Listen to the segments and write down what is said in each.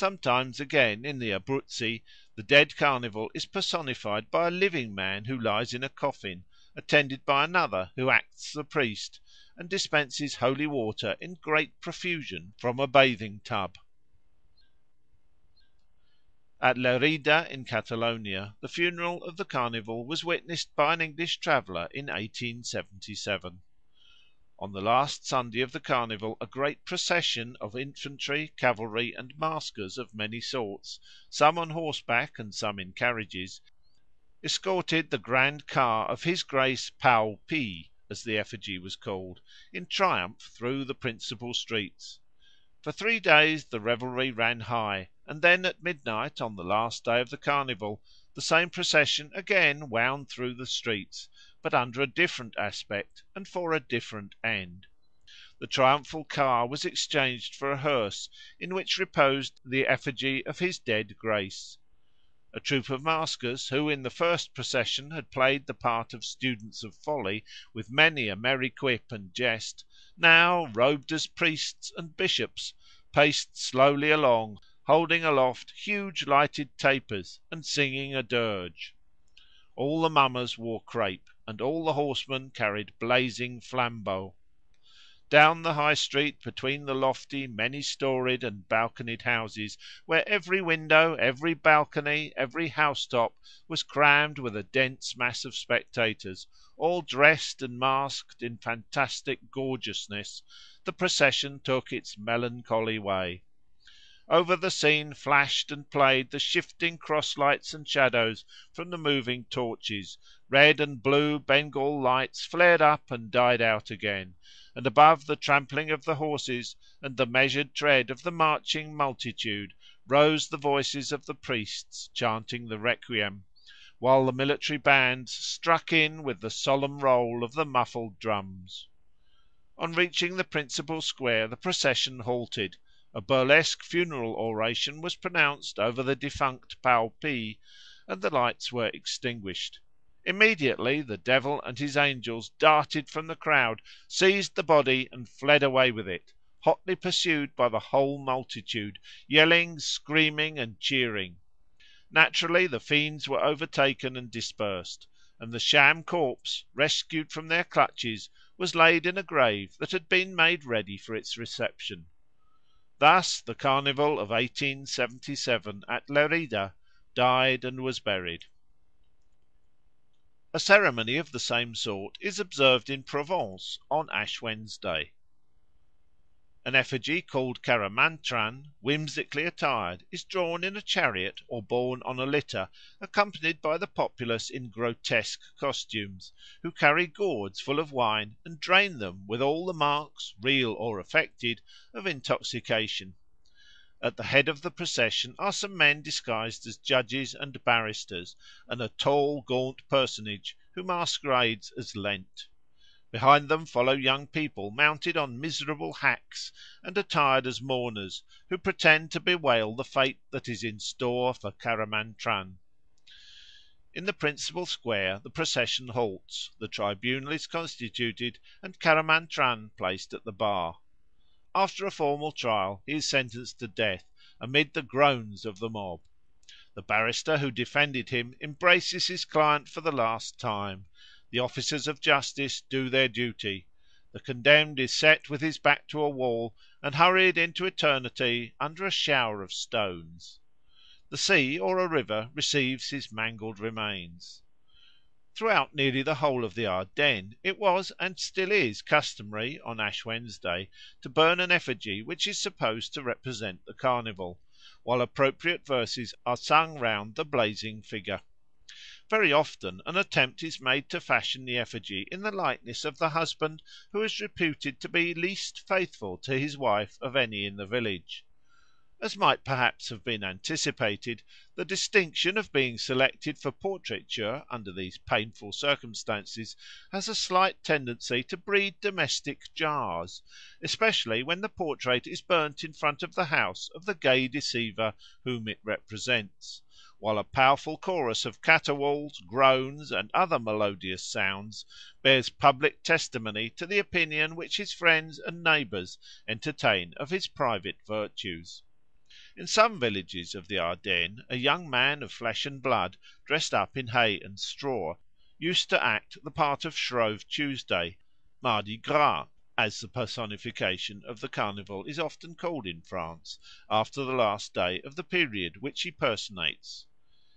Sometimes, again, in the Abruzzi, the dead Carnival is personified by a living man who lies in a coffin, attended by another who acts the priest, and dispenses holy water in great profusion from a bathing tub. At Lerida in Catalonia the funeral of the Carnival was witnessed by an English traveller in 1877. On the last Sunday of the Carnival a great procession of infantry, cavalry, and maskers of many sorts, some on horseback and some in carriages, escorted the grand car of his Grace Pau Pi, as the effigy was called, in triumph through the principal streets. For 3 days the revelry ran high, and then at midnight on the last day of the Carnival the same procession again wound through the streets, but under a different aspect and for a different end. The triumphal car was exchanged for a hearse, in which reposed the effigy of his dead Grace. A troop of maskers, who in the first procession had played the part of students of folly with many a merry quip and jest, now, robed as priests and bishops, paced slowly along, holding aloft huge lighted tapers and singing a dirge. All the mummers wore crape, and all the horsemen carried blazing flambeaux. Down the High Street, between the lofty, many-storied and balconied houses, where every window, every balcony, every housetop was crammed with a dense mass of spectators, all dressed and masked in fantastic gorgeousness, the procession took its melancholy way. Over the scene flashed and played the shifting cross lights and shadows from the moving torches, red and blue Bengal lights flared up and died out again, and above the trampling of the horses and the measured tread of the marching multitude rose the voices of the priests chanting the requiem, while the military bands struck in with the solemn roll of the muffled drums. On reaching the principal square the procession halted, a burlesque funeral oration was pronounced over the defunct Pau Pi, and the lights were extinguished. Immediately the devil and his angels darted from the crowd, seized the body, and fled away with it, hotly pursued by the whole multitude, yelling, screaming, and cheering. Naturally the fiends were overtaken and dispersed, and the sham corpse, rescued from their clutches, was laid in a grave that had been made ready for its reception. Thus the Carnival of 1877 at Lerida died and was buried. A ceremony of the same sort is observed in Provence on Ash Wednesday. An effigy called Caramantran, whimsically attired, is drawn in a chariot or borne on a litter, accompanied by the populace in grotesque costumes, who carry gourds full of wine and drain them with all the marks, real or affected, of intoxication. At the head of the procession are some men disguised as judges and barristers, and a tall gaunt personage who masquerades as Lent. Behind them follow young people mounted on miserable hacks, and attired as mourners, who pretend to bewail the fate that is in store for Caramantran. In the principal square the procession halts, the tribunal is constituted, and Caramantran placed at the bar. After a formal trial he is sentenced to death, amid the groans of the mob. The barrister who defended him embraces his client for the last time. The officers of justice do their duty. The condemned is set with his back to a wall, and hurried into eternity under a shower of stones. The sea or a river receives his mangled remains. Throughout nearly the whole of the Ardennes it was and still is customary on Ash Wednesday to burn an effigy which is supposed to represent the Carnival, while appropriate verses are sung round the blazing figure. Very often an attempt is made to fashion the effigy in the likeness of the husband who is reputed to be least faithful to his wife of any in the village. As might perhaps have been anticipated, the distinction of being selected for portraiture under these painful circumstances has a slight tendency to breed domestic jars, especially when the portrait is burnt in front of the house of the gay deceiver whom it represents, while a powerful chorus of caterwauls, groans, and other melodious sounds bears public testimony to the opinion which his friends and neighbours entertain of his private virtues. In some villages of the Ardennes a young man of flesh and blood, dressed up in hay and straw, used to act the part of Shrove Tuesday, Mardi Gras, as the personification of the Carnival is often called in France, after the last day of the period which he personates.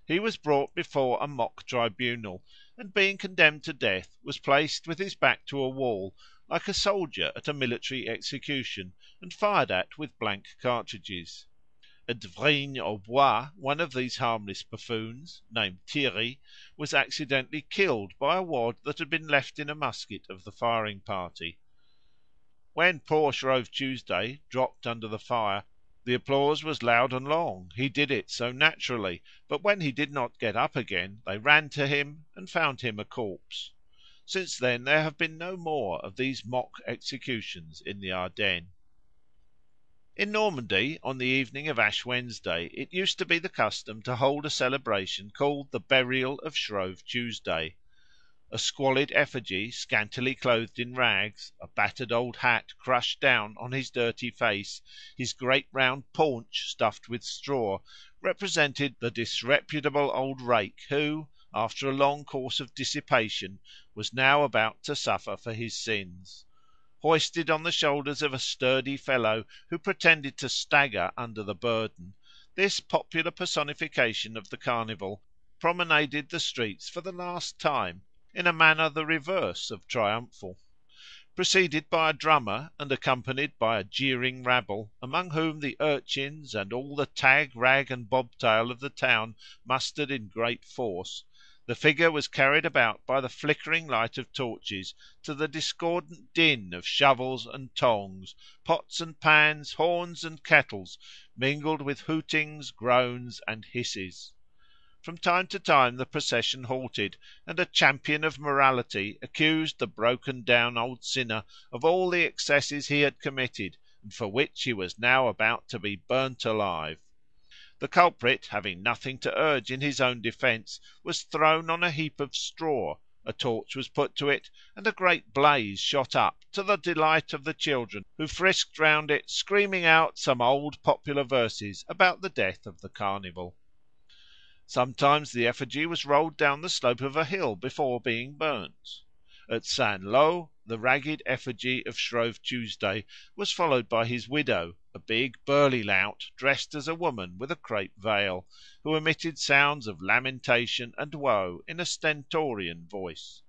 He was brought before a mock tribunal, and being condemned to death, was placed with his back to a wall, like a soldier at a military execution, and fired at with blank cartridges. At Vrigne au Bois one of these harmless buffoons, named Thierry, was accidentally killed by a wad that had been left in a musket of the firing party. When poor Shrove Tuesday dropped under the fire, the applause was loud and long, he did it so naturally; but when he did not get up again, they ran to him and found him a corpse. Since then there have been no more of these mock executions in the Ardennes. In Normandy, on the evening of Ash Wednesday, it used to be the custom to hold a celebration called the Burial of Shrove Tuesday. A squalid effigy, scantily clothed in rags, a battered old hat crushed down on his dirty face, his great round paunch stuffed with straw, represented the disreputable old rake who, after a long course of dissipation, was now about to suffer for his sins. Hoisted on the shoulders of a sturdy fellow who pretended to stagger under the burden, this popular personification of the Carnival promenaded the streets for the last time in a manner the reverse of triumphal. Preceded by a drummer and accompanied by a jeering rabble, among whom the urchins and all the tag, rag, and bobtail of the town mustered in great force, the figure was carried about by the flickering light of torches to the discordant din of shovels and tongs, pots and pans, horns and kettles, mingled with hootings, groans, and hisses. From time to time the procession halted, and a champion of morality accused the broken down old sinner of all the excesses he had committed, and for which he was now about to be burnt alive. The culprit, having nothing to urge in his own defence, was thrown on a heap of straw, a torch was put to it, and a great blaze shot up, to the delight of the children, who frisked round it, screaming out some old popular verses about the death of the Carnival. Sometimes the effigy was rolled down the slope of a hill before being burnt. At Saint Lô the ragged effigy of Shrove Tuesday was followed by his widow, a big burly lout dressed as a woman with a crape veil, who emitted sounds of lamentation and woe in a stentorian voice.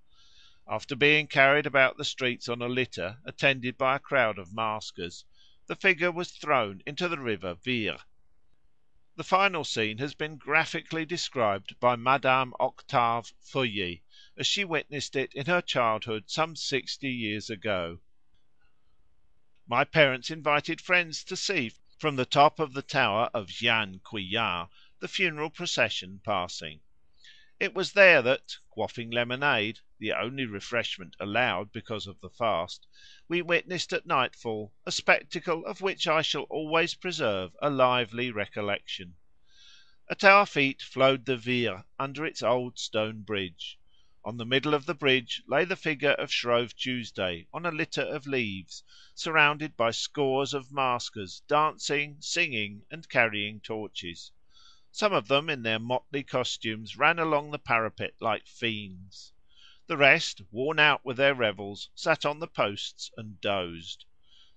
After being carried about the streets on a litter, attended by a crowd of maskers, the figure was thrown into the river Vire. The final scene has been graphically described by Madame Octave Feuillet, as she witnessed it in her childhood some 60 years ago. My parents invited friends to see, from the top of the tower of Jeanne Couillard, the funeral procession passing. It was there that, quaffing lemonade, the only refreshment allowed because of the fast, we witnessed at nightfall a spectacle of which I shall always preserve a lively recollection. At our feet flowed the Vire under its old stone bridge. On the middle of the bridge lay the figure of Shrove Tuesday on a litter of leaves, surrounded by scores of maskers dancing, singing, and carrying torches. Some of them in their motley costumes ran along the parapet like fiends. The rest, worn out with their revels, sat on the posts and dozed.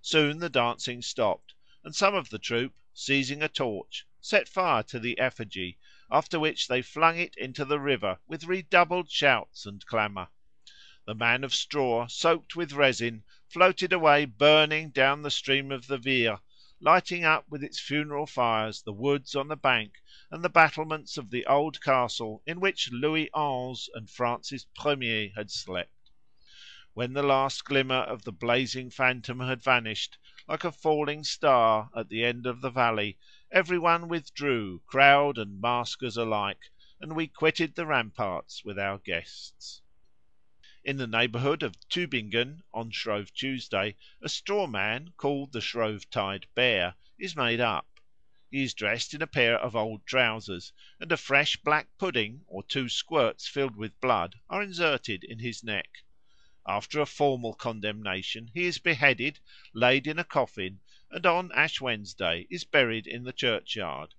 Soon the dancing stopped, and some of the troop, seizing a torch, set fire to the effigy, after which they flung it into the river with redoubled shouts and clamour. The man of straw, soaked with resin, floated away burning down the stream of the Vire, lighting up with its funeral fires the woods on the bank and the battlements of the old castle in which Louis XI and Francis I had slept. When the last glimmer of the blazing phantom had vanished, like a falling star at the end of the valley, every one withdrew, crowd and maskers alike, and we quitted the ramparts with our guests. In the neighbourhood of Tübingen, on Shrove Tuesday, a straw man, called the Shrovetide Bear, is made up. He is dressed in a pair of old trousers, and a fresh black pudding, or 2 squirts filled with blood, are inserted in his neck. After a formal condemnation he is beheaded, laid in a coffin, and on Ash Wednesday is buried in the churchyard,